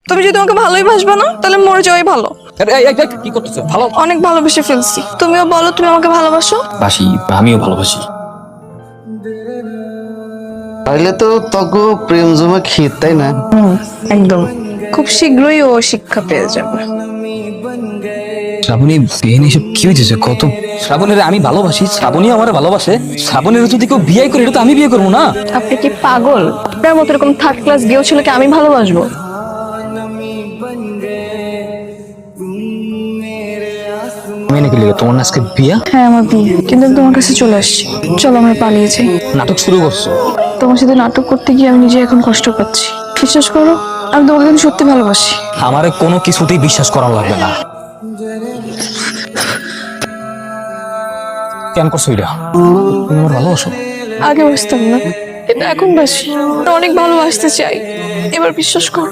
তুমি যদি আমাকে ভালোই বাসবে না তাহলে মরে যাওয়াই ভালো। কি করতেছো? ভালো অনেক ভালোবেসে ফেলছি, তুমিও বলো তুমি আমাকে ভালোবাসো। বাসি, আমিও ভালোবাসি। তাইলে তো তগো প্রেম জমা ক্ষীর, তাই না? একদম, খুব শীঘ্রই ও শিক্ষা পেয়ে যাবে। শ্রাবণী বিয়ে এসব কি হয়েছে কত? শ্রাবণীর আমি ভালোবাসি, শ্রাবণী আমার ভালোবাসে। শ্রাবণীর যদি কেউ বিয়ে করে এটা তো আমি বিয়ে করবো না। আপনি কি পাগল? আপনার মতো এরকম থার্ড ক্লাস গেও ছেলেকে আমি ভালোবাসবো? মেনে গেলে তোমার না আজকে বিয়া? হ্যাঁ আমার বিয়ে, কিন্তু আমি তোমার কাছে চলে আসছি। চলো আমরা পালিয়েছি। নাটক শুরু করছো? তোমার সাথে নাটক করতে গিয়ে আমি নিজে এখন কষ্ট পাচ্ছি। বিশ্বাস করো, আমি তোমাকে কিন্তু সত্যি ভালোবাসি। আমারে কোনো কিছুতেই বিশ্বাস করা লাগবে না। কেন করছো এটা? তুমি আমার ভালোবাসো? আগে বুঝতাম না, কিন্তু এখন বাসি। অনেক ভালোবাসতে চাই, এবার বিশ্বাস করো।